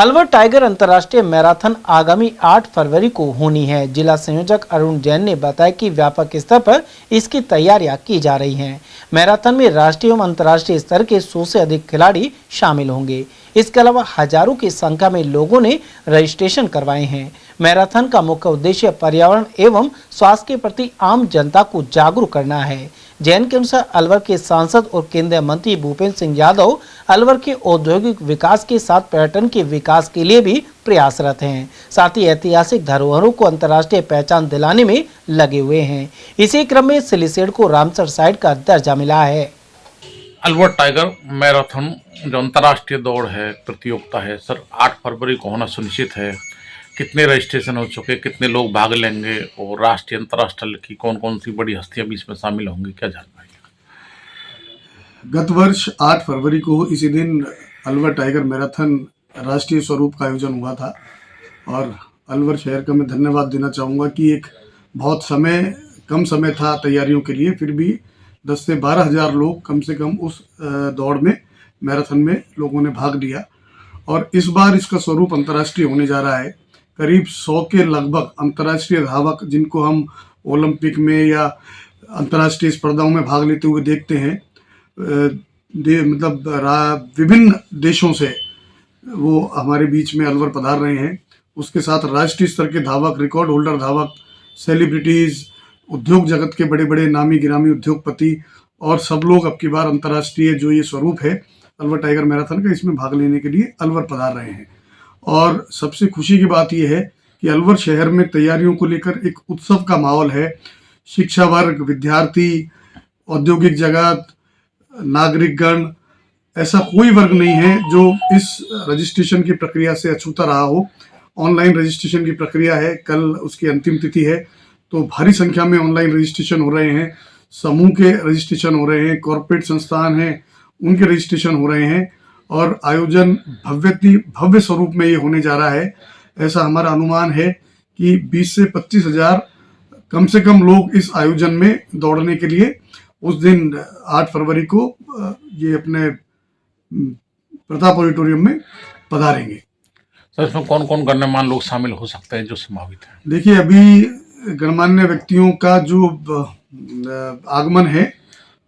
Alwar tiger अंतर्राष्ट्रीय marathon आगामी 8 फरवरी को होनी है। जिला संयोजक अरुण जैन ने बताया कि व्यापक स्तर पर इसकी तैयारियां की जा रही हैं। मैराथन में राष्ट्रीय एवं अंतर्राष्ट्रीय स्तर के 100 से अधिक खिलाड़ी शामिल होंगे। इसके अलावा हजारों की संख्या में लोगों ने रजिस्ट्रेशन करवाए हैं। मैराथन का मुख्य उद्देश्य पर्यावरण एवं स्वास्थ्य के प्रति आम जनता को जागरूक करना है। जैन के अनुसार अलवर के सांसद और केंद्रीय मंत्री भूपेंद्र सिंह यादव अलवर के औद्योगिक विकास के साथ पर्यटन के विकास के लिए भी प्रयासरत हैं। साथ ही ऐतिहासिक धरोहरों को अंतर्राष्ट्रीय पहचान दिलाने में लगे हुए हैं। इसी क्रम में सिलीसेड को रामसर साइट का दर्जा मिला है। अलवर टाइगर मैराथन जो अंतर्राष्ट्रीय दौड़ है, प्रतियोगिता है सर, 8 फरवरी को होना सुनिश्चित है। कितने रजिस्ट्रेशन हो चुके, कितने लोग भाग लेंगे और राष्ट्रीय अंतर्राष्ट्रीय की कौन कौन सी बड़ी हस्तियां भी इसमें शामिल होंगी, क्या जानकारी? गत वर्ष 8 फरवरी को इसी दिन अलवर टाइगर मैराथन राष्ट्रीय स्वरूप का आयोजन हुआ था और अलवर शहर का मैं धन्यवाद देना चाहूँगा कि एक बहुत कम समय था तैयारियों के लिए, फिर भी 10 से 12 हज़ार लोग कम से कम उस दौड़ में मैराथन में लोगों ने भाग लिया। और इस बार इसका स्वरूप अंतर्राष्ट्रीय होने जा रहा है। करीब 100 के लगभग अंतर्राष्ट्रीय धावक, जिनको हम ओलंपिक में या अंतर्राष्ट्रीय स्पर्धाओं में भाग लेते हुए देखते हैं, विभिन्न देशों से वो हमारे बीच में अलवर पधार रहे हैं। उसके साथ राष्ट्रीय स्तर के धावक, रिकॉर्ड होल्डर धावक, सेलिब्रिटीज़, उद्योग जगत के बड़े बड़े नामी गिरामी उद्योगपति और सब लोग अब की बार अंतर्राष्ट्रीय जो ये स्वरूप है अलवर टाइगर मैराथन का, इसमें भाग लेने के लिए अलवर पधार रहे हैं। और सबसे खुशी की बात यह है कि अलवर शहर में तैयारियों को लेकर एक उत्सव का माहौल है। शिक्षा वर्ग, विद्यार्थी, औद्योगिक जगत, नागरिकगण, ऐसा कोई वर्ग नहीं है जो इस रजिस्ट्रेशन की प्रक्रिया से अछूता रहा हो। ऑनलाइन रजिस्ट्रेशन की प्रक्रिया है, कल उसकी अंतिम तिथि है, तो भारी संख्या में ऑनलाइन रजिस्ट्रेशन हो रहे हैं। समूह के रजिस्ट्रेशन हो रहे हैं, कॉर्पोरेट संस्थान हैं उनके रजिस्ट्रेशन हो रहे हैं और आयोजन भव्य स्वरूप में ये होने जा रहा है। ऐसा हमारा अनुमान है कि 20 से 25 हज़ार कम से कम लोग इस आयोजन में दौड़ने के लिए उस दिन 8 फरवरी को ये अपने प्रताप ऑडिटोरियम में पधारेंगे। सर, इसमें कौन कौन गणमान्य लोग शामिल हो सकते हैं जो संभावित है? देखिए, अभी गणमान्य व्यक्तियों का जो आगमन है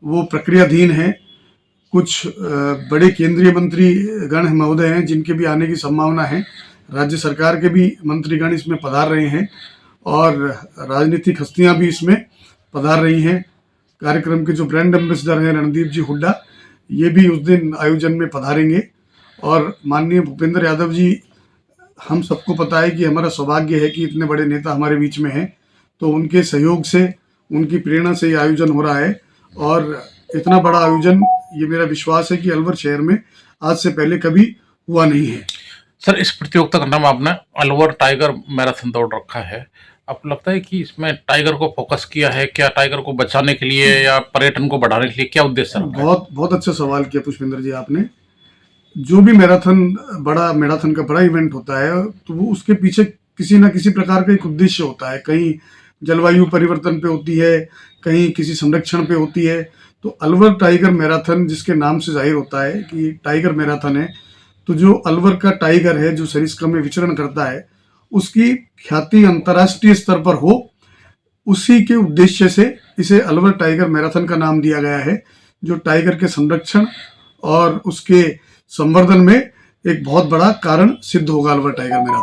वो प्रक्रियाधीन है। कुछ बड़े केंद्रीय मंत्री गण महोदय हैं जिनके भी आने की संभावना है। राज्य सरकार के भी मंत्रीगण इसमें पधार रहे हैं और राजनीतिक हस्तियां भी इसमें पधार रही हैं। कार्यक्रम के जो ब्रांड एम्बेसडर हैं रणदीप जी हुड्डा, ये भी उस दिन आयोजन में पधारेंगे। और माननीय भूपेंद्र यादव जी, हम सबको पता है कि हमारा सौभाग्य है कि इतने बड़े नेता हमारे बीच में हैं, तो उनके सहयोग से, उनकी प्रेरणा से ये आयोजन हो रहा है। और इतना बड़ा आयोजन, ये मेरा विश्वास है कि अलवर शहर में आज से पहले कभी हुआ नहीं है। सर, इस प्रतियोगिता का नाम आपने अलवर टाइगर मैराथन दौड़ रखा है। आपको लगता है कि इसमें टाइगर को फोकस किया है? क्या टाइगर को बचाने के लिए या पर्यटन को बढ़ाने के लिए क्या उद्देश्य रखा है? बहुत अच्छा सवाल किया पुष्पेंद्र जी आपने। जो भी मैराथन का बड़ा इवेंट होता है तो वो उसके पीछे किसी न किसी प्रकार का एक उद्देश्य होता है। कहीं जलवायु परिवर्तन पे होती है, कहीं किसी संरक्षण पे होती है। तो अलवर टाइगर मैराथन, जिसके नाम से जाहिर होता है कि टाइगर मैराथन है, तो जो अलवर का टाइगर है जो सरिस्का में विचरण करता है, उसकी ख्याति अंतर्राष्ट्रीय स्तर पर हो, उसी के उद्देश्य से इसे अलवर टाइगर मैराथन का नाम दिया गया है, जो टाइगर के संरक्षण और उसके संवर्धन में एक बहुत बड़ा कारण सिद्ध होगा अलवर टाइगर मैराथन।